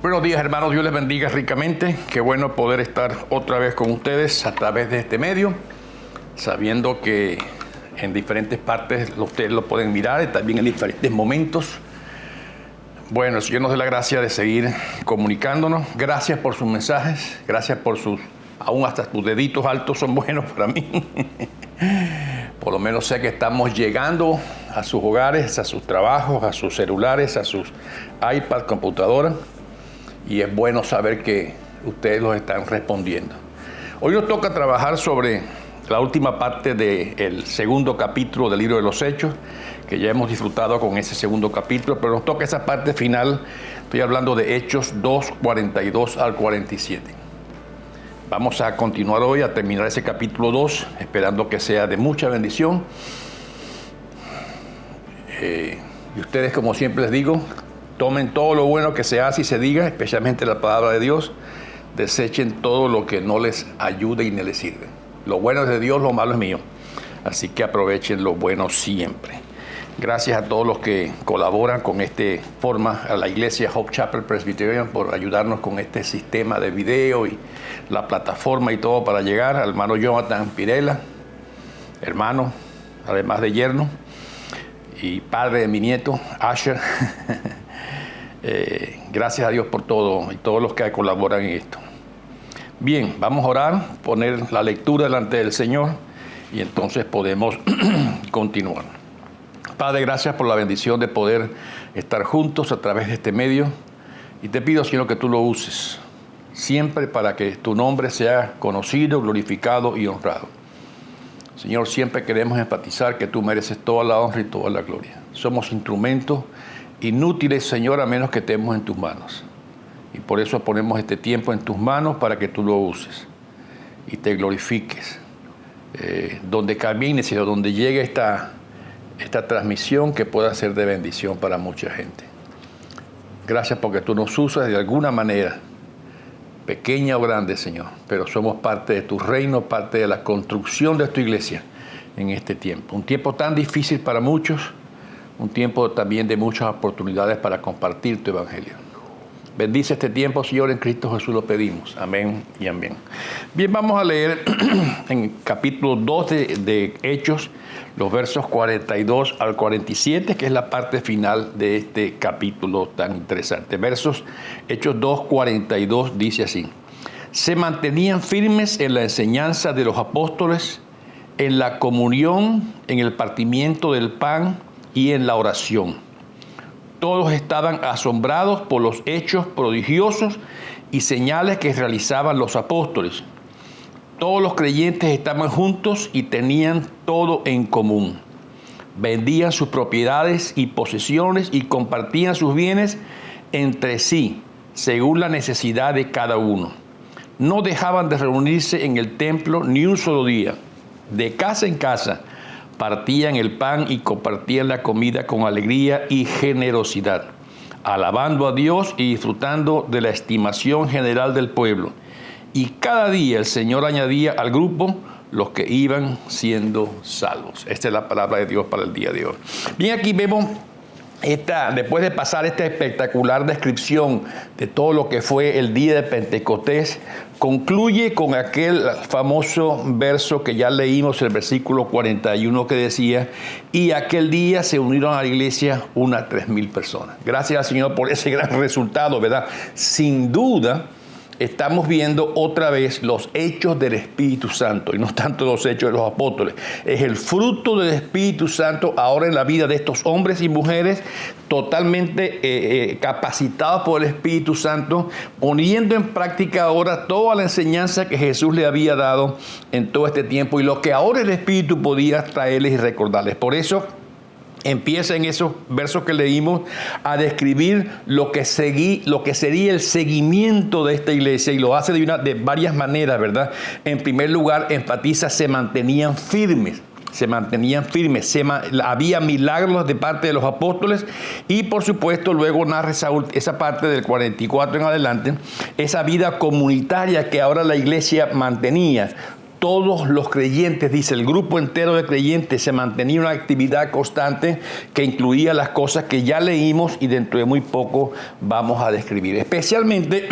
Buenos días, hermanos, Dios les bendiga ricamente. Qué bueno poder estar otra vez con ustedes a través de este medio, sabiendo que en diferentes partes ustedes lo pueden mirar y también en diferentes momentos. Bueno, el Señor nos dé la gracia de seguir comunicándonos. Gracias por sus mensajes, gracias por sus, aún hasta sus deditos altos son buenos para mí. Por lo menos sé que estamos llegando a sus hogares, a sus trabajos, a sus celulares, a sus iPads, computadoras. Y es bueno saber que ustedes los están respondiendo. Hoy nos toca trabajar sobre la última parte del segundo capítulo del libro de los Hechos, que ya hemos disfrutado con ese segundo capítulo, pero nos toca esa parte final. Estoy hablando de Hechos 2, 42 al 47. Vamos a continuar hoy a terminar ese capítulo 2, esperando que sea de mucha bendición. Y ustedes, como siempre les digo, tomen todo lo bueno que se hace y se diga, especialmente la palabra de Dios. Desechen todo lo que no les ayude y no les sirve. Lo bueno es de Dios, lo malo es mío. Así que aprovechen lo bueno siempre. Gracias a todos los que colaboran con este forma, a la iglesia Hope Chapel Presbyterian por ayudarnos con este sistema de video y la plataforma y todo para llegar. Al hermano Jonathan Pirela, hermano, además de yerno, y padre de mi nieto, Asher. Gracias a Dios por todo y todos los que colaboran en esto. Bien, vamos a orar, poner la lectura delante del Señor y entonces podemos continuar. Padre, gracias por la bendición de poder estar juntos a través de este medio y te pido, Señor, que tú lo uses siempre para que tu nombre sea conocido, glorificado y honrado. Señor, siempre queremos enfatizar que tú mereces toda la honra y toda la gloria. Somos instrumentos inútiles, Señor, a menos que estemos en tus manos. Y por eso ponemos este tiempo en tus manos para que tú lo uses y te glorifiques. Donde camines y donde llegue esta transmisión, que pueda ser de bendición para mucha gente. Gracias porque tú nos usas de alguna manera, pequeña o grande, Señor, pero somos parte de tu reino, parte de la construcción de tu iglesia en este tiempo. Un tiempo tan difícil para muchos, un tiempo también de muchas oportunidades para compartir tu evangelio. Bendice este tiempo, Señor, en Cristo Jesús lo pedimos. Amén y amén. Bien, vamos a leer en capítulo 2 de Hechos, los versos 42 al 47, que es la parte final de este capítulo tan interesante. Hechos 2, 42 dice así: se mantenían firmes en la enseñanza de los apóstoles, en la comunión, en el partimiento del pan y en la oración. Todos estaban asombrados por los hechos prodigiosos y señales que realizaban los apóstoles. Todos los creyentes estaban juntos y tenían todo en común. Vendían sus propiedades y posesiones y compartían sus bienes entre sí, según la necesidad de cada uno. No dejaban de reunirse en el templo ni un solo día. De casa en casa partían el pan y compartían la comida con alegría y generosidad, alabando a Dios y disfrutando de la estimación general del pueblo. Y cada día el Señor añadía al grupo los que iban siendo salvos. Esta es la palabra de Dios para el día de hoy. Bien, aquí vemos después de pasar esta espectacular descripción de todo lo que fue el día de Pentecostés, concluye con aquel famoso verso que ya leímos, el versículo 41, que decía: y aquel día se unieron a la iglesia unas 3,000 personas. Gracias al Señor por ese gran resultado, ¿verdad? Sin duda, estamos viendo otra vez los hechos del Espíritu Santo y no tanto los hechos de los apóstoles. Es el fruto del Espíritu Santo ahora en la vida de estos hombres y mujeres totalmente capacitados por el Espíritu Santo, poniendo en práctica ahora toda la enseñanza que Jesús le había dado en todo este tiempo y lo que ahora el Espíritu podía traerles y recordarles. Por eso empieza en esos versos que leímos a describir lo que sería el seguimiento de esta iglesia, y lo hace de varias maneras, ¿verdad? En primer lugar, enfatiza: se mantenían firmes. Había milagros de parte de los apóstoles y, por supuesto, luego narra esa parte del 44 en adelante, esa vida comunitaria que ahora la iglesia mantenía. todos los creyentes, dice, el grupo entero de creyentes se mantenía una actividad constante que incluía las cosas que ya leímos y dentro de muy poco vamos a describir. Especialmente,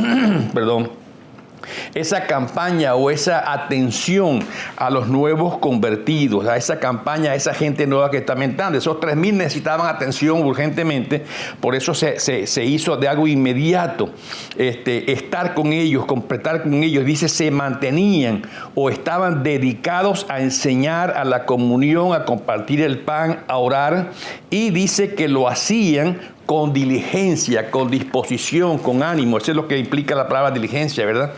esa campaña o esa atención a los nuevos convertidos, a esa campaña, a esa gente nueva que está entrando. Esos 3,000 necesitaban atención urgentemente, por eso se hizo de algo inmediato. Estar con ellos, completar con ellos, dice, se mantenían o estaban dedicados a enseñar, a la comunión, a compartir el pan, a orar, y dice que lo hacían con diligencia, con disposición, con ánimo. Eso es lo que implica la palabra diligencia, ¿verdad?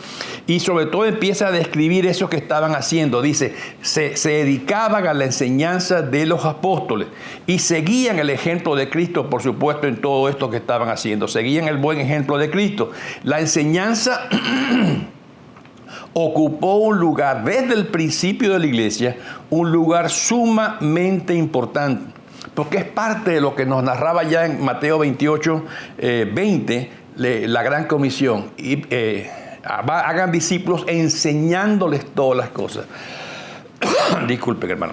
Y sobre todo empieza a describir eso que estaban haciendo. Dice, se dedicaban a la enseñanza de los apóstoles y seguían el ejemplo de Cristo, por supuesto, en todo esto que estaban haciendo. Seguían el buen ejemplo de Cristo. La enseñanza ocupó un lugar, desde el principio de la iglesia, un lugar sumamente importante, porque es parte de lo que nos narraba ya en Mateo 28, 20, la gran comisión. Y hagan discípulos enseñándoles todas las cosas. Disculpen, hermano.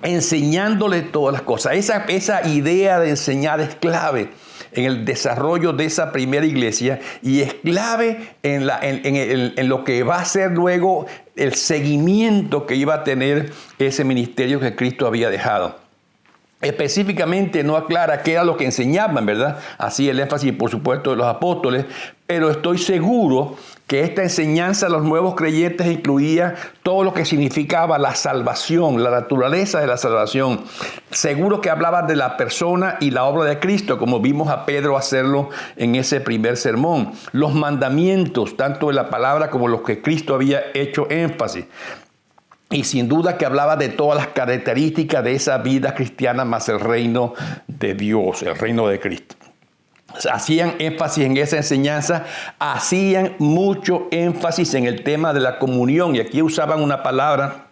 Enseñándoles todas las cosas. Esa idea de enseñar es clave en el desarrollo de esa primera iglesia y es clave en lo que va a ser luego el seguimiento que iba a tener ese ministerio que Cristo había dejado. Específicamente no aclara qué era lo que enseñaban, ¿verdad? Así el énfasis, por supuesto, de los apóstoles, pero estoy seguro que esta enseñanza a los nuevos creyentes incluía todo lo que significaba la salvación, la naturaleza de la salvación. Seguro que hablaba de la persona y la obra de Cristo, como vimos a Pedro hacerlo en ese primer sermón. Los mandamientos, tanto de la palabra como los que Cristo había hecho énfasis. Y sin duda que hablaba de todas las características de esa vida cristiana más el reino de Dios, el reino de Cristo. Hacían énfasis en esa enseñanza, hacían mucho énfasis en el tema de la comunión. Y aquí usaban una palabra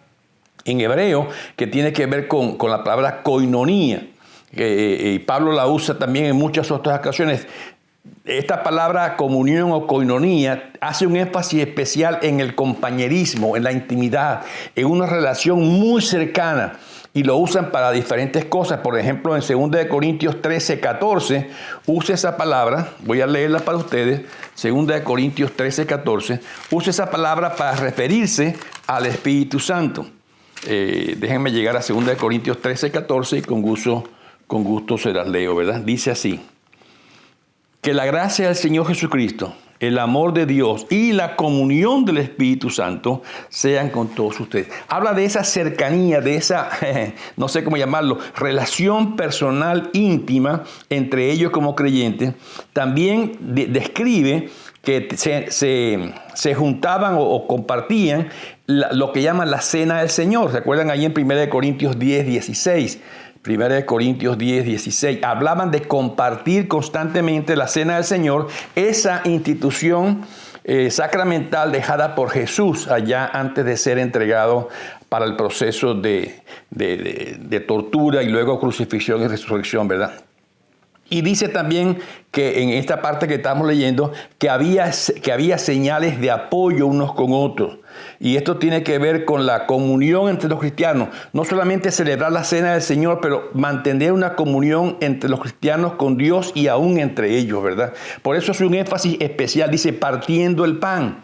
en hebreo que tiene que ver con la palabra koinonía. Y Pablo la usa también en muchas otras ocasiones. Esta palabra comunión o koinonía hace un énfasis especial en el compañerismo, en la intimidad, en una relación muy cercana. Y lo usan para diferentes cosas. Por ejemplo, en 2 Corintios 13, 14, usa esa palabra, voy a leerla para ustedes, 2 Corintios 13, 14, usa esa palabra para referirse al Espíritu Santo. Déjenme llegar a 2 Corintios 13, 14 y con gusto se las leo, ¿verdad? Dice así: que la gracia del Señor Jesucristo, el amor de Dios y la comunión del Espíritu Santo sean con todos ustedes. Habla de esa cercanía, de esa, no sé cómo llamarlo, relación personal íntima entre ellos como creyentes. También describe que se juntaban o compartían lo que llaman la cena del Señor. ¿Se acuerdan ahí en 1 Corintios 10, 16? 1 Corintios 10, 16, hablaban de compartir constantemente la cena del Señor, esa institución sacramental dejada por Jesús allá antes de ser entregado para el proceso de tortura y luego crucifixión y resurrección, ¿verdad? Y dice también que en esta parte que estamos leyendo, que había señales de apoyo unos con otros. Y esto tiene que ver con la comunión entre los cristianos. No solamente celebrar la cena del Señor, pero mantener una comunión entre los cristianos con Dios y aún entre ellos, ¿verdad? Por eso es un énfasis especial, dice partiendo el pan.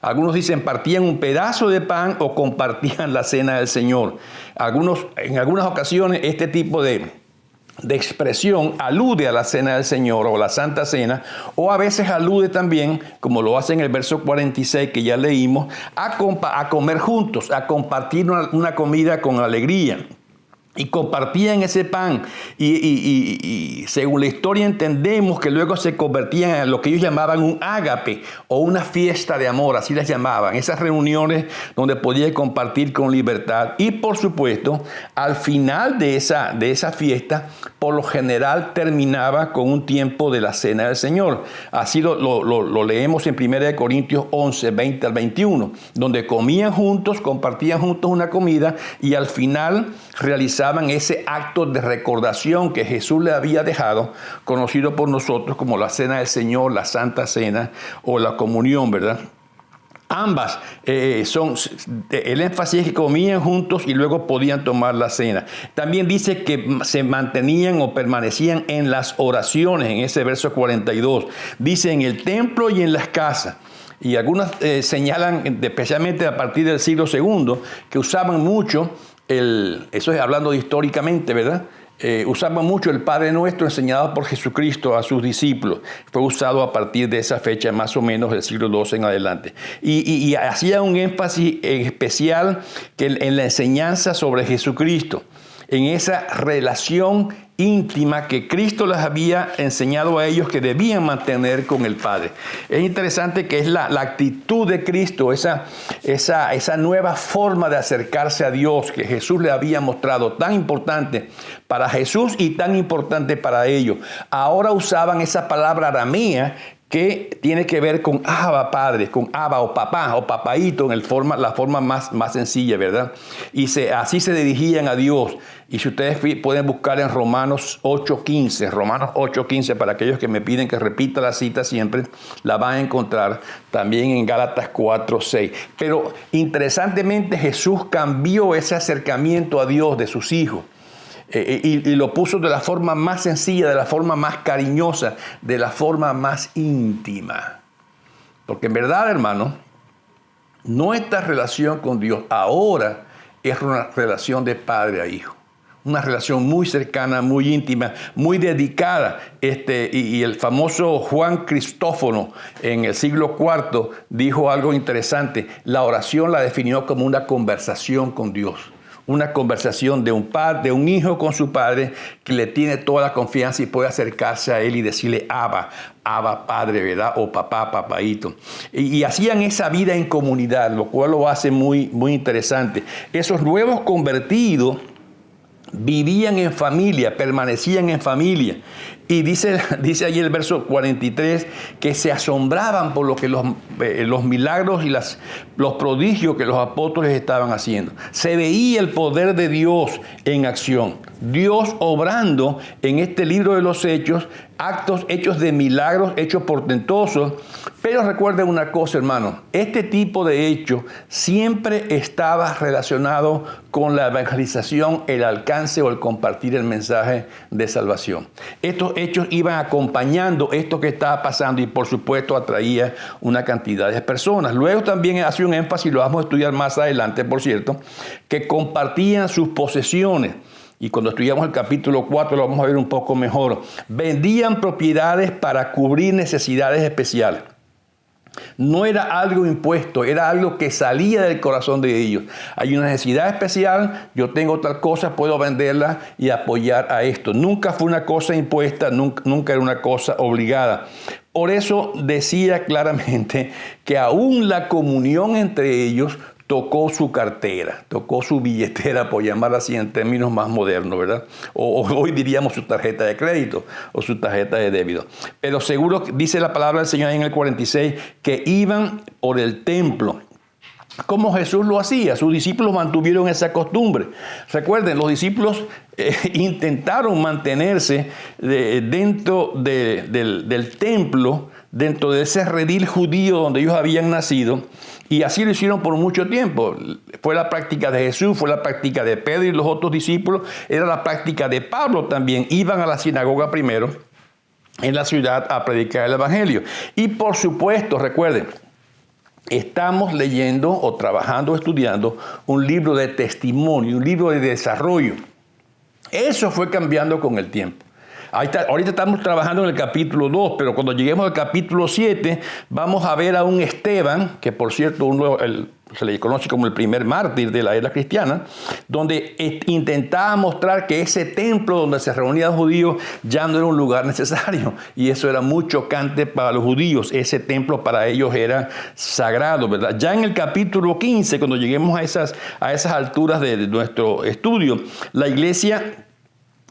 Algunos dicen partían un pedazo de pan o compartían la cena del Señor. En algunas ocasiones este tipo de expresión alude a la cena del Señor o la Santa Cena, o a veces alude también, como lo hace en el verso 46 que ya leímos, a comer juntos, a compartir una comida con alegría. Y compartían ese pan y según la historia entendemos que luego se convertían en lo que ellos llamaban un ágape o una fiesta de amor, así las llamaban, esas reuniones donde podían compartir con libertad. Y por supuesto, al final de esa fiesta, por lo general terminaba con un tiempo de la cena del Señor. Así lo leemos en 1 Corintios 11, 20 al 21, donde comían juntos, compartían juntos una comida y al final realizaban ese acto de recordación que Jesús le había dejado, conocido por nosotros como la Cena del Señor, la Santa Cena o la comunión, ¿verdad? ambas el énfasis es que comían juntos y luego podían tomar la cena. También dice que se mantenían o permanecían en las oraciones, en ese verso 42. Dice en el templo y en las casas. Y algunas señalan, especialmente a partir del siglo II, que usaban mucho, eso es hablando históricamente, ¿verdad? Usaban mucho el Padre Nuestro enseñado por Jesucristo a sus discípulos. Fue usado a partir de esa fecha, más o menos del siglo II en adelante. Y hacía un énfasis especial en la enseñanza sobre Jesucristo, en esa relación íntima que Cristo les había enseñado a ellos que debían mantener con el Padre. Es interesante que es la actitud de Cristo, esa nueva forma de acercarse a Dios que Jesús le había mostrado, tan importante para Jesús y tan importante para ellos. Ahora usaban esa palabra aramea que tiene que ver con Abba Padre, con Abba o papá o papaíto en la forma más sencilla, ¿verdad? Y así se dirigían a Dios. Y si ustedes pueden buscar en Romanos 8:15, para aquellos que me piden que repita la cita siempre, la van a encontrar también en Gálatas 4:6. Pero interesantemente Jesús cambió ese acercamiento a Dios de sus hijos. Y lo puso de la forma más sencilla, de la forma más cariñosa, de la forma más íntima. Porque en verdad, hermano, nuestra relación con Dios ahora es una relación de padre a hijo. Una relación muy cercana, muy íntima, muy dedicada. Y el famoso Juan Cristófono en el siglo IV dijo algo interesante. La oración la definió como una conversación con Dios. Una conversación de un hijo con su padre que le tiene toda la confianza y puede acercarse a él y decirle Abba Padre, ¿verdad? O papá, papaíto. Y hacían esa vida en comunidad, lo cual lo hace muy, muy interesante. Esos nuevos convertidos vivían en familia, permanecían en familia. Y dice allí el verso 43 que se asombraban por lo que los milagros y los prodigios que los apóstoles estaban haciendo. Se veía el poder de Dios en acción. Dios obrando en este libro de los Hechos, hechos de milagros, hechos portentosos. Pero recuerden una cosa, hermano, este tipo de hechos siempre estaba relacionado con la evangelización, el alcance o el compartir el mensaje de salvación. Estos hechos iban acompañando esto que estaba pasando y por supuesto atraía una cantidad de personas. Luego también hace un énfasis, lo vamos a estudiar más adelante, por cierto, que compartían sus posesiones. Y cuando estudiamos el capítulo 4 lo vamos a ver un poco mejor. Vendían propiedades para cubrir necesidades especiales. No era algo impuesto, era algo que salía del corazón de ellos. Hay una necesidad especial, yo tengo tal cosa, puedo venderla y apoyar a esto. Nunca fue una cosa impuesta, nunca era una cosa obligada. Por eso decía claramente que aún la comunión entre ellos tocó su cartera, tocó su billetera, por llamarla así en términos más modernos, ¿verdad? O hoy diríamos su tarjeta de crédito o su tarjeta de débito. Pero seguro dice la palabra del Señor en el 46 que iban por el templo. Como Jesús lo hacía, sus discípulos mantuvieron esa costumbre. Recuerden, los discípulos intentaron mantenerse dentro del templo, dentro de ese redil judío donde ellos habían nacido, y así lo hicieron por mucho tiempo. Fue la práctica de Jesús, fue la práctica de Pedro y los otros discípulos, era la práctica de Pablo también. Iban a la sinagoga primero en la ciudad a predicar el evangelio. Y por supuesto, recuerden, estamos leyendo o trabajando o estudiando un libro de testimonio, un libro de desarrollo. Eso fue cambiando con el tiempo. Ahorita estamos trabajando en el capítulo 2, pero cuando lleguemos al capítulo 7 vamos a ver a un Esteban, que por cierto se le conoce como el primer mártir de la era cristiana, donde intentaba mostrar que ese templo donde se reunían los judíos ya no era un lugar necesario. Y eso era muy chocante para los judíos. Ese templo para ellos era sagrado, ¿verdad? Ya en el capítulo 15, cuando lleguemos a esas alturas de nuestro estudio, la iglesia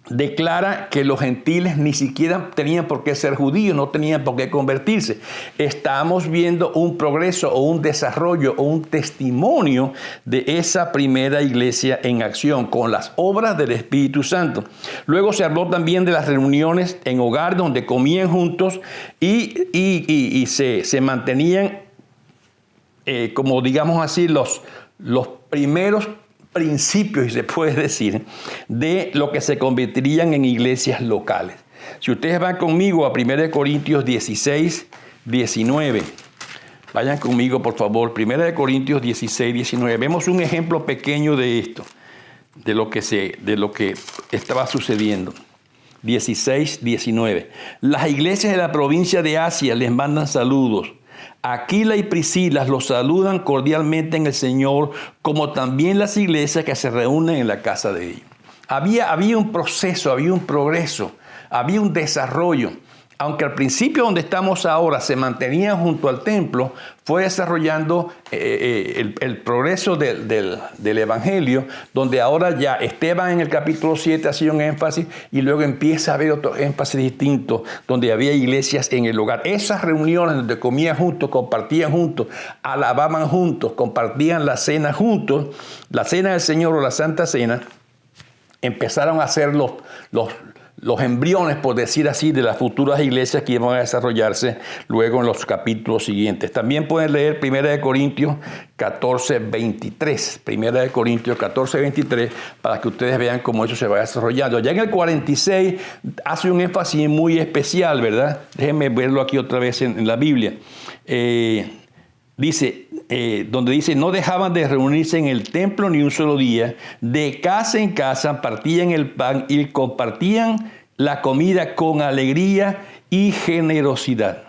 declara que los gentiles ni siquiera tenían por qué ser judíos, no tenían por qué convertirse. Estamos viendo un progreso o un desarrollo o un testimonio de esa primera iglesia en acción con las obras del Espíritu Santo. Luego se habló también de las reuniones en hogar donde comían juntos y se mantenían como digamos así, los primeros principios, si se puede decir, de lo que se convertirían en iglesias locales. Si ustedes van conmigo a 1 Corintios 16, 19, vayan conmigo por favor, 1 Corintios 16, 19, vemos un ejemplo pequeño de esto, de lo que estaba sucediendo. 16, 19. Las iglesias de la provincia de Asia les mandan saludos. Aquila y Priscila los saludan cordialmente en el Señor, como también las iglesias que se reúnen en la casa de ellos. Había un proceso, había un progreso, había un desarrollo. Aunque al principio donde estamos ahora se mantenían junto al templo, fue desarrollando el progreso del Evangelio, donde ahora ya Esteban en el capítulo 7 hacía un énfasis y luego empieza a haber otro énfasis distinto, donde había iglesias en el hogar. Esas reuniones donde comían juntos, compartían juntos, alababan juntos, compartían la cena juntos, la cena del Señor o la Santa Cena, empezaron a ser los embriones, por decir así, de las futuras iglesias que iban a desarrollarse luego en los capítulos siguientes. También pueden leer 1 Corintios 14, 23. 1 Corintios 14, 23, para que ustedes vean cómo eso se va desarrollando. Ya en el 46 hace un énfasis muy especial, ¿verdad? Déjenme verlo aquí otra vez en la Biblia. Donde dice, no dejaban de reunirse en el templo ni un solo día, de casa en casa partían el pan y compartían la comida con alegría y generosidad.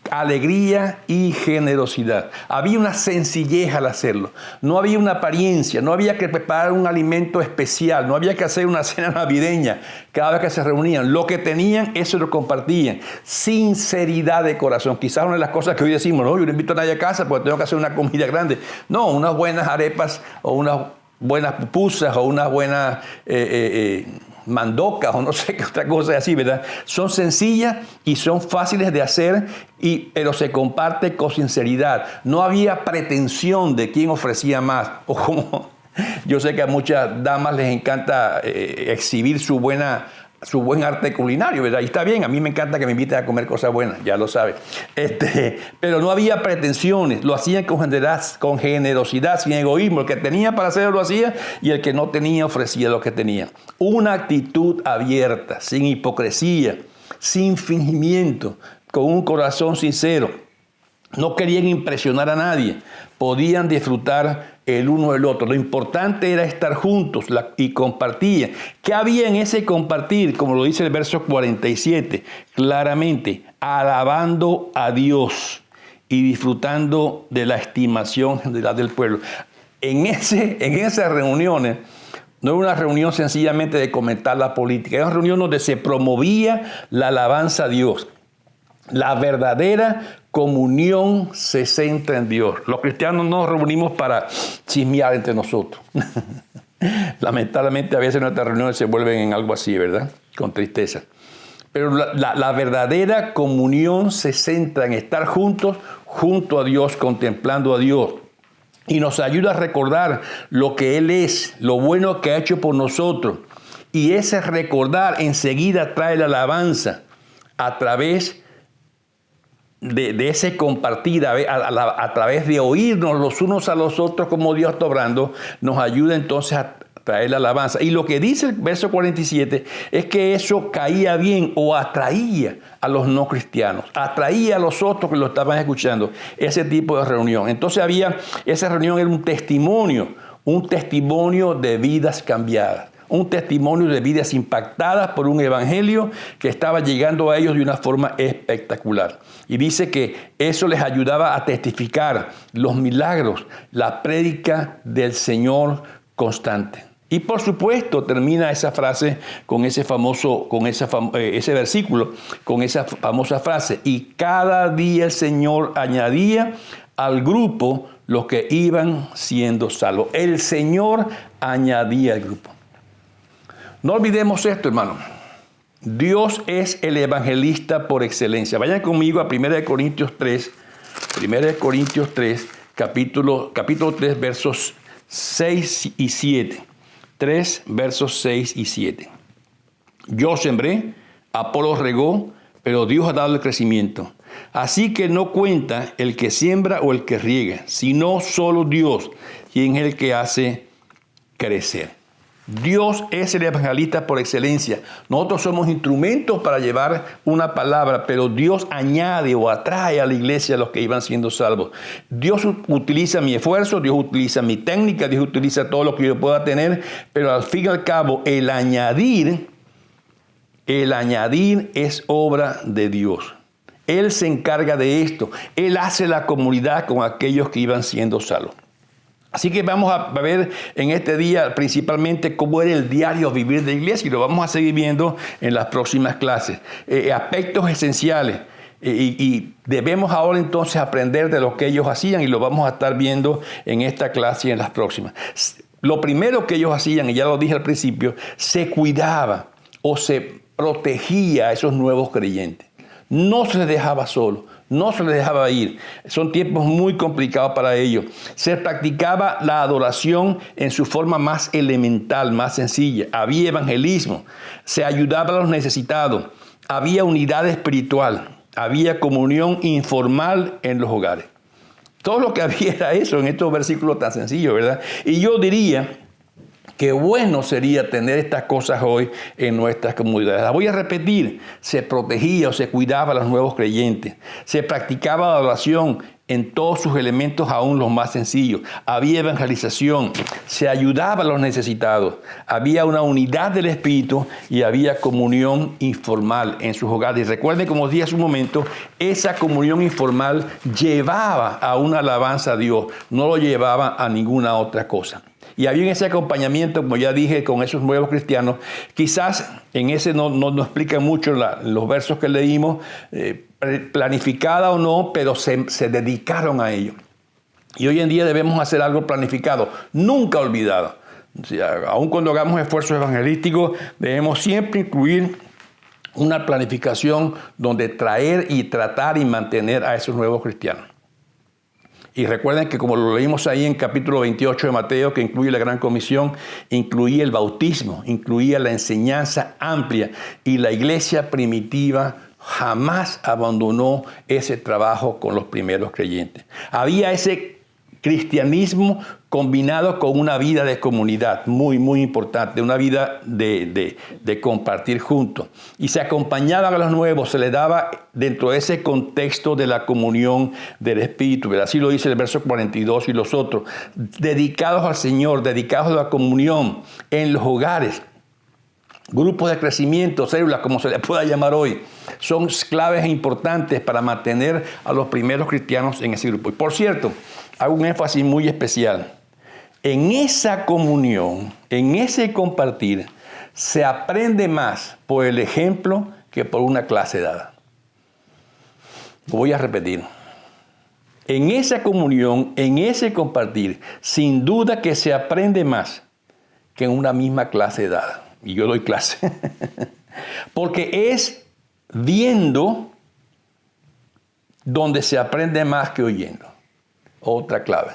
Alegría y generosidad. Había una sencillez al hacerlo. No había una apariencia, no había que preparar un alimento especial, no había que hacer una cena navideña cada vez que se reunían. Lo que tenían, eso lo compartían. Sinceridad de corazón. Quizás una de las cosas que hoy decimos, no, yo no invito a nadie a casa porque tengo que hacer una comida grande. No, unas buenas arepas o unas buenas pupusas o unas buenas mandocas o no sé qué otra cosa así, ¿verdad? Son sencillas y son fáciles de hacer, pero se comparte con sinceridad. No había pretensión de quién ofrecía más. O como yo sé que a muchas damas les encanta exhibir su buen arte culinario, ¿verdad? Y está bien, a mí me encanta que me inviten a comer cosas buenas, ya lo sabe. Pero no había pretensiones, lo hacían con generosidad, sin egoísmo. El que tenía para hacerlo lo hacía y el que no tenía ofrecía lo que tenía. Una actitud abierta, sin hipocresía, sin fingimiento, con un corazón sincero. No querían impresionar a nadie, podían disfrutar el uno del otro. Lo importante era estar juntos y compartir. ¿Qué había en ese compartir? Como lo dice el verso 47, claramente, alabando a Dios y disfrutando de la estimación general del pueblo. En esas reuniones, no era una reunión sencillamente de comentar la política, era una reunión donde se promovía la alabanza a Dios. La verdadera comunión se centra en Dios. Los cristianos no nos reunimos para chismear entre nosotros. Lamentablemente a veces nuestras reuniones se vuelven en algo así, ¿verdad? Con tristeza. Pero la verdadera comunión se centra en estar juntos, junto a Dios, contemplando a Dios. Y nos ayuda a recordar lo que Él es, lo bueno que ha hecho por nosotros. Y ese recordar enseguida trae la alabanza a través de ese compartir, a través de oírnos los unos a los otros como Dios está obrando, nos ayuda entonces a traer la alabanza. Y lo que dice el verso 47 es que eso caía bien o atraía a los no cristianos, atraía a los otros que lo estaban escuchando, ese tipo de reunión. Entonces esa reunión era un testimonio de vidas cambiadas. Un testimonio de vidas impactadas por un evangelio que estaba llegando a ellos de una forma espectacular. Y dice que eso les ayudaba a testificar los milagros, la prédica del Señor constante. Y por supuesto termina esa frase con ese versículo, con esa famosa frase. Y cada día el Señor añadía al grupo los que iban siendo salvos. El Señor añadía al grupo. No olvidemos esto, hermano. Dios es el evangelista por excelencia. Vayan conmigo a 1 Corintios 3, capítulo 3, versos 6 y 7. 3, versos 6 y 7. Yo sembré, Apolos regó, pero Dios ha dado el crecimiento. Así que no cuenta el que siembra o el que riega, sino solo Dios, quien es el que hace crecer. Dios es el evangelista por excelencia. Nosotros somos instrumentos para llevar una palabra, pero Dios añade o atrae a la iglesia a los que iban siendo salvos. Dios utiliza mi esfuerzo, Dios utiliza mi técnica, Dios utiliza todo lo que yo pueda tener, pero al fin y al cabo el añadir es obra de Dios. Él se encarga de esto. Él hace la comunidad con aquellos que iban siendo salvos. Así que vamos a ver en este día principalmente cómo era el diario vivir de la iglesia y lo vamos a seguir viendo en las próximas clases. Aspectos esenciales y debemos ahora entonces aprender de lo que ellos hacían y lo vamos a estar viendo en esta clase y en las próximas. Lo primero que ellos hacían, y ya lo dije al principio, se cuidaba o se protegía a esos nuevos creyentes. No se les dejaba solo. No se les dejaba ir. Son tiempos muy complicados para ellos. Se practicaba la adoración en su forma más elemental, más sencilla. Había evangelismo. Se ayudaba a los necesitados. Había unidad espiritual. Había comunión informal en los hogares. Todo lo que había era eso en estos versículos tan sencillos, ¿verdad? Y yo diría qué bueno sería tener estas cosas hoy en nuestras comunidades. Las voy a repetir. Se protegía o se cuidaba a los nuevos creyentes. Se practicaba la adoración en todos sus elementos, aún los más sencillos. Había evangelización. Se ayudaba a los necesitados. Había una unidad del Espíritu y había comunión informal en sus hogares. Y recuerden, como os dije hace un momento, esa comunión informal llevaba a una alabanza a Dios. No lo llevaba a ninguna otra cosa. Y había ese acompañamiento, como ya dije, con esos nuevos cristianos. Quizás en ese no explica mucho los versos que leímos, planificada o no, pero se dedicaron a ello. Y hoy en día debemos hacer algo planificado, nunca olvidado. O sea, aun cuando hagamos esfuerzos evangelísticos, debemos siempre incluir una planificación donde traer y tratar y mantener a esos nuevos cristianos. Y recuerden que como lo leímos ahí en capítulo 28 de Mateo, que incluye la Gran Comisión, incluía el bautismo, incluía la enseñanza amplia. Y la iglesia primitiva jamás abandonó ese trabajo con los primeros creyentes. Había ese cristianismo combinado con una vida de comunidad, muy, muy importante, una vida de compartir juntos. Y se acompañaban a los nuevos, se les daba dentro de ese contexto de la comunión del Espíritu. ¿Verdad? Así lo dice el verso 42 y los otros. Dedicados al Señor, dedicados a la comunión en los hogares. Grupos de crecimiento, células, como se les pueda llamar hoy, son claves e importantes para mantener a los primeros cristianos en ese grupo. Y por cierto, hago un énfasis muy especial. En esa comunión, en ese compartir, se aprende más por el ejemplo que por una clase dada. Lo voy a repetir. En esa comunión, en ese compartir, sin duda que se aprende más que en una misma clase dada. Y yo doy clase. Porque es viendo donde se aprende más que oyendo. Otra clave.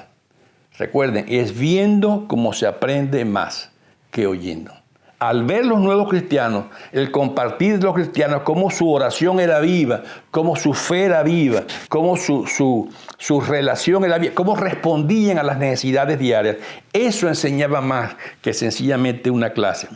Recuerden, es viendo cómo se aprende más que oyendo. Al ver los nuevos cristianos, el compartir de los cristianos, cómo su oración era viva, cómo su fe era viva, cómo su relación era viva, cómo respondían a las necesidades diarias, eso enseñaba más que sencillamente una clase.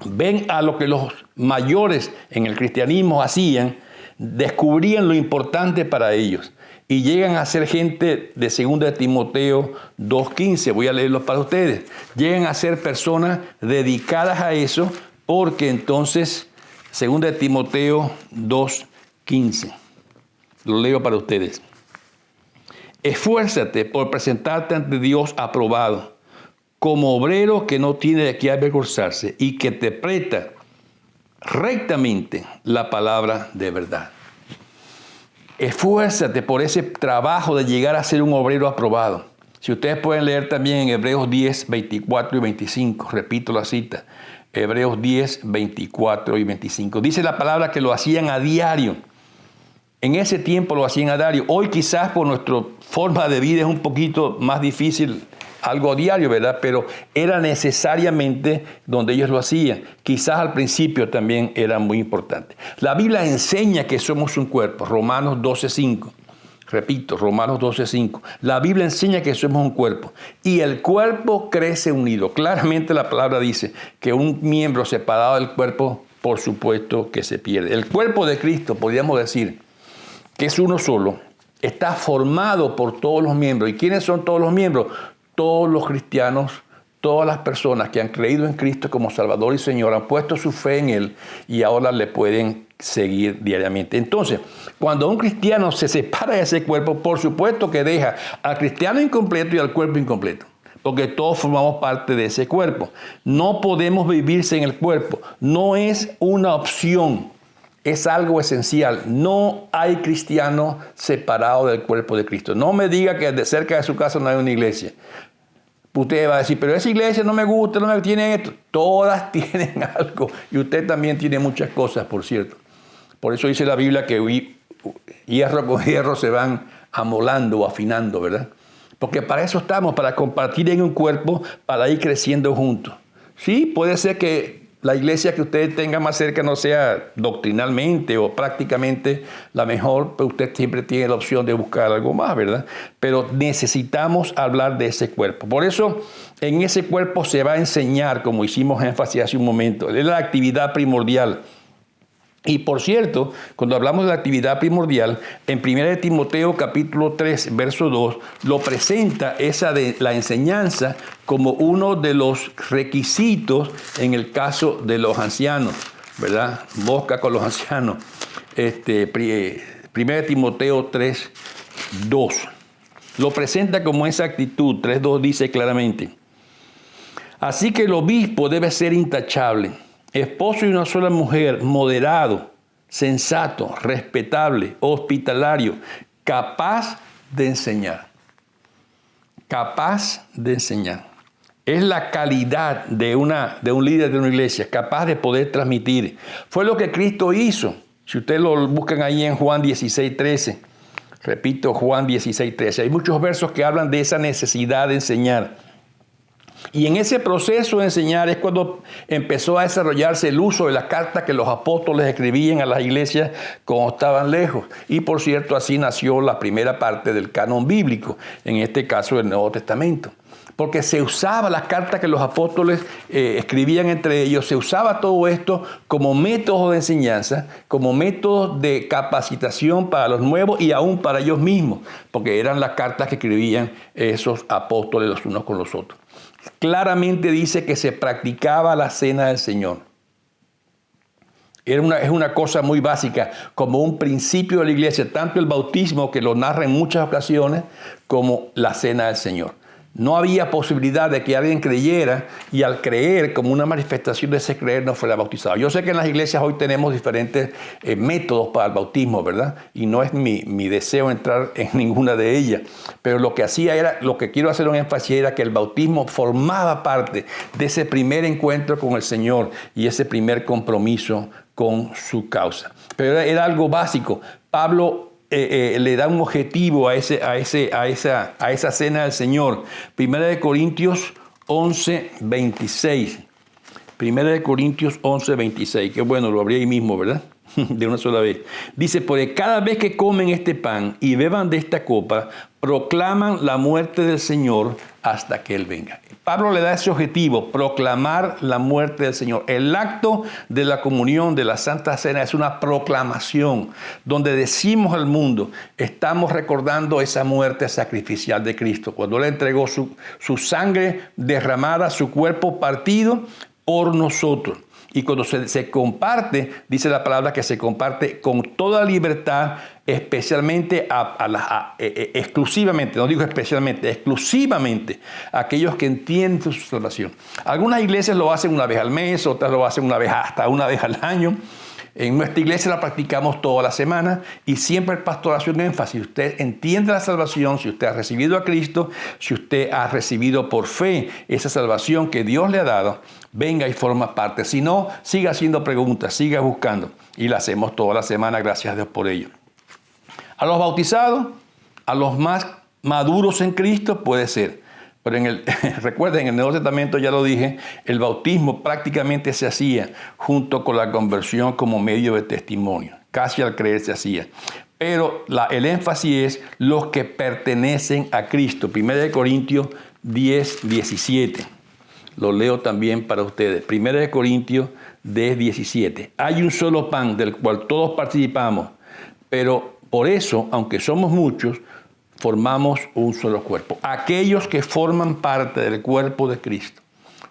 Ven a lo que los mayores en el cristianismo hacían, descubrían lo importante para ellos y llegan a ser gente de 2 Timoteo 2:15. Voy a leerlo para ustedes. Llegan a ser personas dedicadas a eso porque entonces 2 Timoteo 2:15. Lo leo para ustedes. Esfuérzate por presentarte ante Dios aprobado, como obrero que no tiene de qué avergonzarse y que interpreta rectamente la palabra de verdad. Esfuérzate por ese trabajo de llegar a ser un obrero aprobado. Si ustedes pueden leer también en Hebreos 10, 24 y 25, repito la cita, Hebreos 10, 24 y 25. Dice la palabra que lo hacían a diario. En ese tiempo lo hacían a diario. Hoy quizás por nuestra forma de vida es un poquito más difícil algo diario, ¿verdad? Pero era necesariamente donde ellos lo hacían. Quizás al principio también era muy importante. La Biblia enseña que somos un cuerpo, Romanos 12:5. Repito, Romanos 12:5. La Biblia enseña que somos un cuerpo y el cuerpo crece unido. Claramente la palabra dice que un miembro separado del cuerpo, por supuesto que se pierde. El cuerpo de Cristo, podríamos decir, que es uno solo, está formado por todos los miembros. ¿Y quiénes son todos los miembros? Todos los cristianos, todas las personas que han creído en Cristo como Salvador y Señor, han puesto su fe en Él y ahora le pueden seguir diariamente. Entonces, cuando un cristiano se separa de ese cuerpo, por supuesto que deja al cristiano incompleto y al cuerpo incompleto, porque todos formamos parte de ese cuerpo. No podemos vivir sin el cuerpo, no es una opción, es algo esencial. No hay cristiano separado del cuerpo de Cristo. No me diga que de cerca de su casa no hay una iglesia. Usted va a decir, pero esa iglesia no me gusta, no me tiene esto. Todas tienen algo y usted también tiene muchas cosas, por cierto. Por eso dice la Biblia que hierro con hierro se van amolando o afinando, ¿verdad? Porque para eso estamos, para compartir en un cuerpo, para ir creciendo juntos. Sí, puede ser que la iglesia que usted tenga más cerca no sea doctrinalmente o prácticamente la mejor, pero usted siempre tiene la opción de buscar algo más, ¿verdad? Pero necesitamos hablar de ese cuerpo. Por eso, en ese cuerpo se va a enseñar, como hicimos énfasis hace un momento, es la actividad primordial. Y por cierto, cuando hablamos de la actividad primordial, en 1 Timoteo capítulo 3, verso 2, lo presenta esa de la enseñanza como uno de los requisitos en el caso de los ancianos, ¿verdad? Busca con los ancianos. 1 Timoteo 3, 2. Lo presenta como esa actitud. 3.2 dice claramente: así que el obispo debe ser intachable, esposo de una sola mujer, moderado, sensato, respetable, hospitalario, capaz de enseñar. Capaz de enseñar. Es la calidad de un líder de una iglesia, capaz de poder transmitir. Fue lo que Cristo hizo. Si ustedes lo buscan ahí en Juan 16:13. Repito, Juan 16:13. Hay muchos versos que hablan de esa necesidad de enseñar. Y en ese proceso de enseñar es cuando empezó a desarrollarse el uso de las cartas que los apóstoles escribían a las iglesias cuando estaban lejos. Y por cierto, así nació la primera parte del canon bíblico, en este caso el Nuevo Testamento. Porque se usaba las cartas que los apóstoles escribían entre ellos, se usaba todo esto como método de enseñanza, como método de capacitación para los nuevos y aún para ellos mismos, porque eran las cartas que escribían esos apóstoles los unos con los otros. Claramente dice que se practicaba la cena del Señor. Es una cosa muy básica, como un principio de la iglesia, tanto el bautismo, que lo narra en muchas ocasiones, como la cena del Señor. No había posibilidad de que alguien creyera y al creer, como una manifestación de ese creer, no fuera bautizado. Yo sé que en las iglesias hoy tenemos diferentes métodos para el bautismo, ¿verdad? Y no es mi deseo entrar en ninguna de ellas. Pero lo que quiero hacer un énfasis era que el bautismo formaba parte de ese primer encuentro con el Señor y ese primer compromiso con su causa. Pero era algo básico. Pablo le da un objetivo a esa cena del Señor. 1 Corintios 11:26. 1 Corintios 11:26. Qué bueno, lo abrí ahí mismo, ¿verdad? De una sola vez. Dice, porque cada vez que comen este pan y beban de esta copa, proclaman la muerte del Señor hasta que Él venga. Pablo le da ese objetivo, proclamar la muerte del Señor. El acto de la comunión, de la Santa Cena, es una proclamación donde decimos al mundo, estamos recordando esa muerte sacrificial de Cristo, cuando Él entregó su sangre derramada, su cuerpo partido por nosotros. Y cuando se comparte, dice la palabra que se comparte con toda libertad, especialmente exclusivamente, no digo especialmente, exclusivamente a aquellos que entienden su salvación. Algunas iglesias lo hacen una vez al mes, otras lo hacen hasta una vez al año. En nuestra iglesia la practicamos toda la semana y siempre el pastor hace un énfasis. Si usted entiende la salvación, si usted ha recibido a Cristo, si usted ha recibido por fe esa salvación que Dios le ha dado, venga y forma parte. Si no, siga haciendo preguntas, siga buscando. Y la hacemos toda la semana, gracias a Dios por ello. A los bautizados, a los más maduros en Cristo, puede ser. Pero recuerden, en el Nuevo Testamento, ya lo dije, el bautismo prácticamente se hacía junto con la conversión como medio de testimonio. Casi al creer se hacía. Pero el énfasis es los que pertenecen a Cristo. 1 Corintios 10, 17. Lo leo también para ustedes. 1 Corintios 10, 17. Hay un solo pan del cual todos participamos, pero por eso, aunque somos muchos, formamos un solo cuerpo. Aquellos que forman parte del cuerpo de Cristo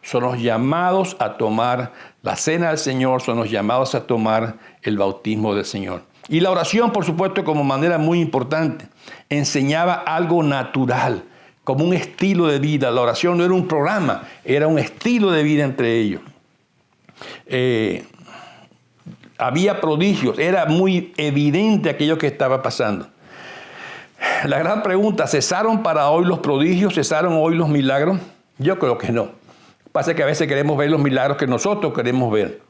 son los llamados a tomar la cena del Señor, son los llamados a tomar el bautismo del Señor. Y la oración, por supuesto, como manera muy importante, enseñaba algo natural, como un estilo de vida. La oración no era un programa, era un estilo de vida entre ellos. Había prodigios, era muy evidente aquello que estaba pasando. La gran pregunta, ¿cesaron para hoy los prodigios? ¿Cesaron hoy los milagros? Yo creo que no. Pasa que a veces queremos ver los milagros que nosotros queremos ver.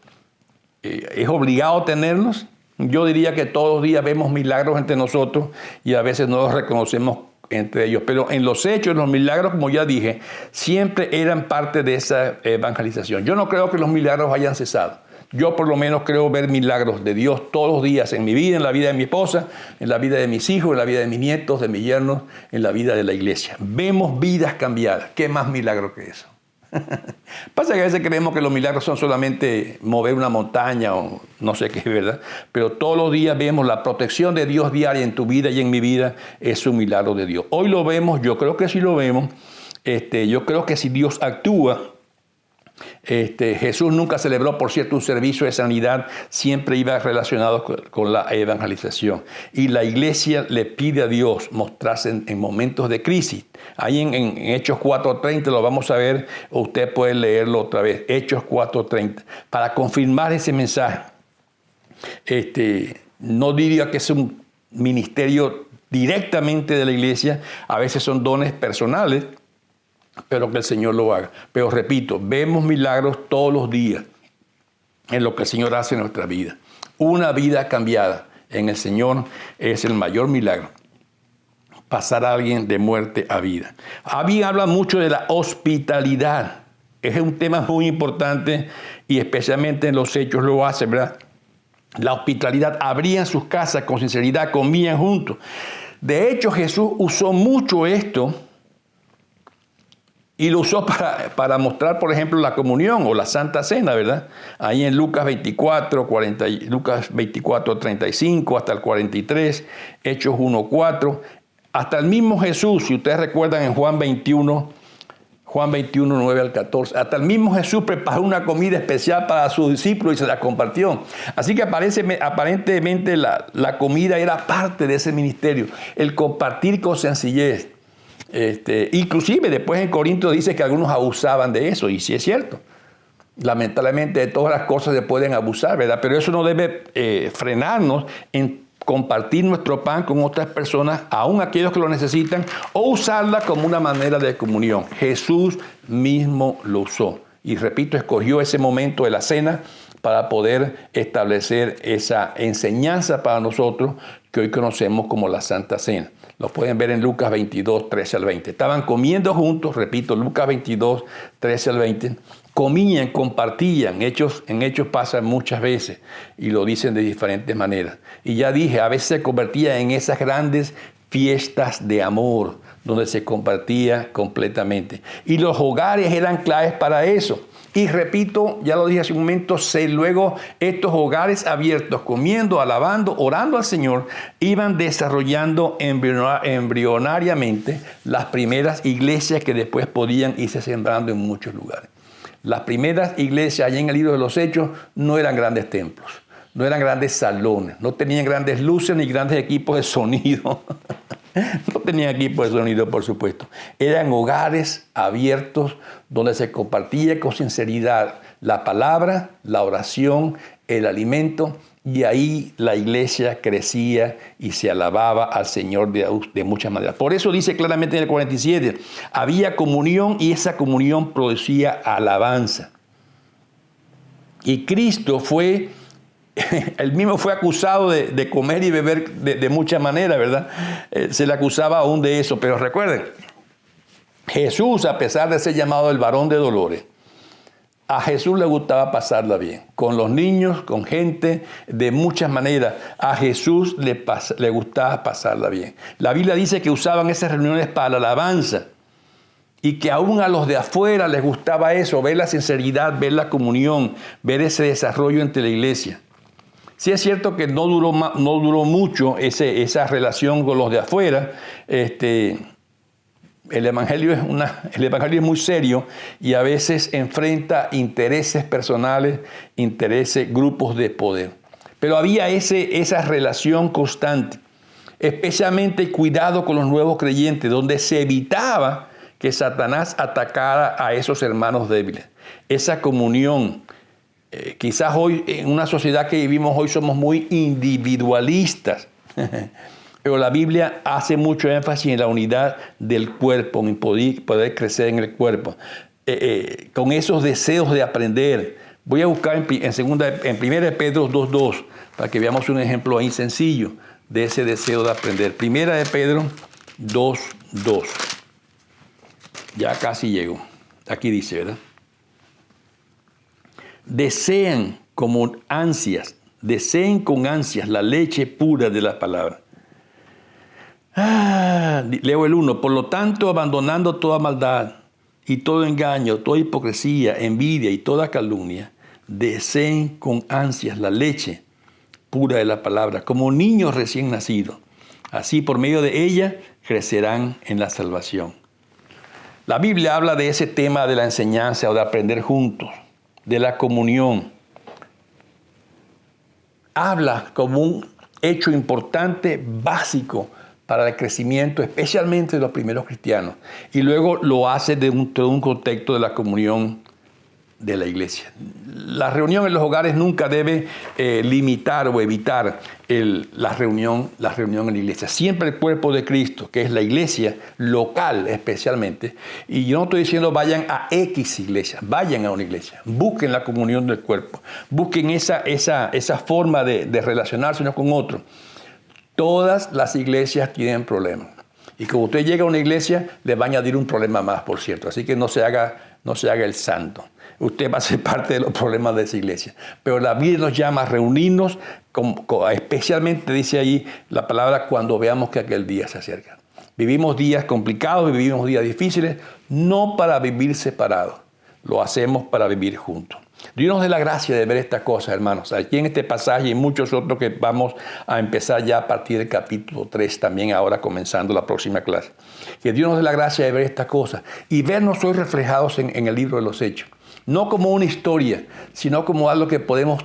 ¿Es obligado tenerlos? Yo diría que todos los días vemos milagros entre nosotros y a veces no los reconocemos entre ellos. Pero en los hechos, los milagros, como ya dije, siempre eran parte de esa evangelización. Yo no creo que los milagros hayan cesado. Yo por lo menos creo ver milagros de Dios todos los días en mi vida, en la vida de mi esposa, en la vida de mis hijos, en la vida de mis nietos, de mis yernos, en la vida de la iglesia. Vemos vidas cambiadas. ¿Qué más milagro que eso? Pasa que a veces creemos que los milagros son solamente mover una montaña o no sé qué, ¿verdad? Pero todos los días vemos la protección de Dios diaria en tu vida y en mi vida. Es un milagro de Dios. Hoy lo vemos, yo creo que sí lo vemos. Yo creo que si Dios actúa, Jesús nunca celebró, por cierto, un servicio de sanidad, siempre iba relacionado con la evangelización. Y la iglesia le pide a Dios mostrarse en momentos de crisis. Ahí en Hechos 4:30 lo vamos a ver, o usted puede leerlo otra vez, Hechos 4:30, para confirmar ese mensaje. No diría que es un ministerio directamente de la iglesia, a veces son dones personales, pero que el Señor lo haga. Pero repito, vemos milagros todos los días en lo que el Señor hace en nuestra vida. Una vida cambiada en el Señor es el mayor milagro. Pasar a alguien de muerte a vida. Alguien habla mucho de la hospitalidad. Es un tema muy importante y especialmente en los hechos lo hace, ¿verdad? La hospitalidad. Abrían sus casas con sinceridad, comían juntos. De hecho, Jesús usó mucho esto. Y lo usó para mostrar, por ejemplo, la comunión o la Santa Cena, ¿verdad? Ahí en Lucas 24, 35 hasta el 43, Hechos 1:4. Hasta el mismo Jesús, si ustedes recuerdan en Juan 21, 9 al 14, hasta el mismo Jesús preparó una comida especial para sus discípulos y se la compartió. Así que aparentemente la comida era parte de ese ministerio, el compartir con sencillez. Inclusive después en Corintios dice que algunos abusaban de eso, y sí es cierto. Lamentablemente de todas las cosas se pueden abusar, ¿verdad? Pero eso no debe frenarnos en compartir nuestro pan con otras personas, aun aquellos que lo necesitan, o usarla como una manera de comunión. Jesús mismo lo usó. Y repito, escogió ese momento de la cena para poder establecer esa enseñanza para nosotros que hoy conocemos como la Santa Cena. Lo pueden ver en Lucas 22, 13 al 20. Estaban comiendo juntos, repito, Lucas 22, 13 al 20. Comían, compartían. En hechos pasan muchas veces y lo dicen de diferentes maneras. Y ya dije, a veces se convertía en esas grandes fiestas de amor, donde se compartía completamente. Y los hogares eran claves para eso. Y repito, ya lo dije hace un momento, luego estos hogares abiertos, comiendo, alabando, orando al Señor, iban desarrollando embrionariamente las primeras iglesias que después podían irse sembrando en muchos lugares. Las primeras iglesias allá en el libro de los Hechos no eran grandes templos, no eran grandes salones, no tenían grandes luces ni grandes equipos de sonido. No tenían equipo de sonido, por supuesto. Eran hogares abiertos donde se compartía con sinceridad la palabra, la oración, el alimento, y ahí la iglesia crecía y se alababa al Señor de muchas maneras. Por eso dice claramente en el 47, había comunión y esa comunión producía alabanza. Y Cristo él mismo fue acusado de comer y beber de muchas maneras, ¿verdad? Se le acusaba aún de eso, pero recuerden, Jesús, a pesar de ser llamado el varón de dolores, a Jesús le gustaba pasarla bien, con los niños, con gente, de muchas maneras. A Jesús le gustaba pasarla bien. La Biblia dice que usaban esas reuniones para la alabanza y que aún a los de afuera les gustaba eso, ver la sinceridad, ver la comunión, ver ese desarrollo entre la iglesia. Sí es cierto que no duró mucho esa relación con los de afuera. El evangelio es muy serio y a veces enfrenta intereses personales, grupos de poder. Pero había esa relación constante, especialmente cuidado con los nuevos creyentes, donde se evitaba que Satanás atacara a esos hermanos débiles. Esa comunión. Quizás hoy, en una sociedad que vivimos hoy, somos muy individualistas. Pero la Biblia hace mucho énfasis en la unidad del cuerpo, en poder crecer en el cuerpo, con esos deseos de aprender. Voy a buscar en 1 Pedro 2:2 para que veamos un ejemplo ahí sencillo de ese deseo de aprender. 1 Pedro 2:2. Ya casi llego. Aquí dice, ¿verdad? Deseen con ansias la leche pura de la palabra. Leo el 1. Por lo tanto, abandonando toda maldad y todo engaño, toda hipocresía, envidia y toda calumnia, deseen con ansias la leche pura de la palabra, como niños recién nacidos. Así, por medio de ella, crecerán en la salvación. La Biblia habla de ese tema de la enseñanza o de aprender juntos, de la comunión. Habla como un hecho importante, básico, para el crecimiento, especialmente de los primeros cristianos. Y luego lo hace todo un contexto de la comunión de la iglesia. La reunión en los hogares nunca debe limitar o evitar la reunión en la iglesia. Siempre el cuerpo de Cristo, que es la iglesia local especialmente. Y yo no estoy diciendo vayan a X iglesia, vayan a una iglesia. Busquen la comunión del cuerpo. Busquen esa forma de relacionarse uno con otro. Todas las iglesias tienen problemas. Y como usted llega a una iglesia, le va a añadir un problema más, por cierto. Así que no se haga el santo. Usted va a ser parte de los problemas de esa iglesia. Pero la Biblia nos llama a reunirnos, especialmente dice ahí la palabra, cuando veamos que aquel día se acerca. Vivimos días complicados, vivimos días difíciles, no para vivir separados. Lo hacemos para vivir juntos. Dios nos dé la gracia de ver estas cosas, hermanos. Aquí en este pasaje y muchos otros que vamos a empezar ya a partir del capítulo 3, también ahora comenzando la próxima clase. Que Dios nos dé la gracia de ver estas cosas y vernos hoy reflejados en el libro de los Hechos. No como una historia, sino como algo que podemos,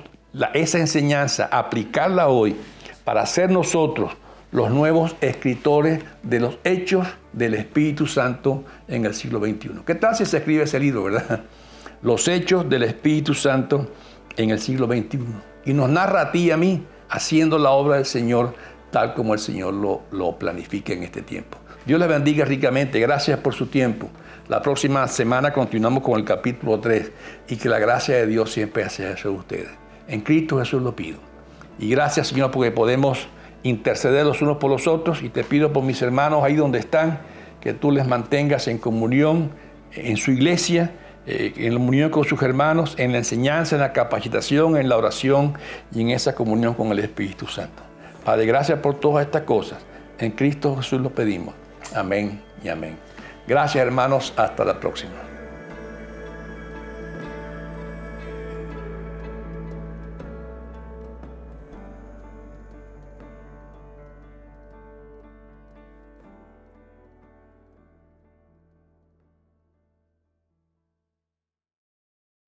esa enseñanza, aplicarla hoy para ser nosotros los nuevos escritores de los hechos del Espíritu Santo en el siglo XXI. ¿Qué tal si se escribe ese libro, verdad? Los hechos del Espíritu Santo en el siglo XXI. Y nos narra a ti y a mí haciendo la obra del Señor tal como el Señor lo planifica en este tiempo. Dios les bendiga ricamente. Gracias por su tiempo. La próxima semana continuamos con el capítulo 3 y que la gracia de Dios siempre sea sobre ustedes. En Cristo Jesús lo pido. Y gracias, Señor, porque podemos interceder los unos por los otros, y te pido por mis hermanos ahí donde están, que tú les mantengas en comunión en su iglesia, en la comunión con sus hermanos, en la enseñanza, en la capacitación, en la oración y en esa comunión con el Espíritu Santo. Padre, gracias por todas estas cosas. En Cristo Jesús lo pedimos. Amén y amén. Gracias, hermanos. Hasta la próxima.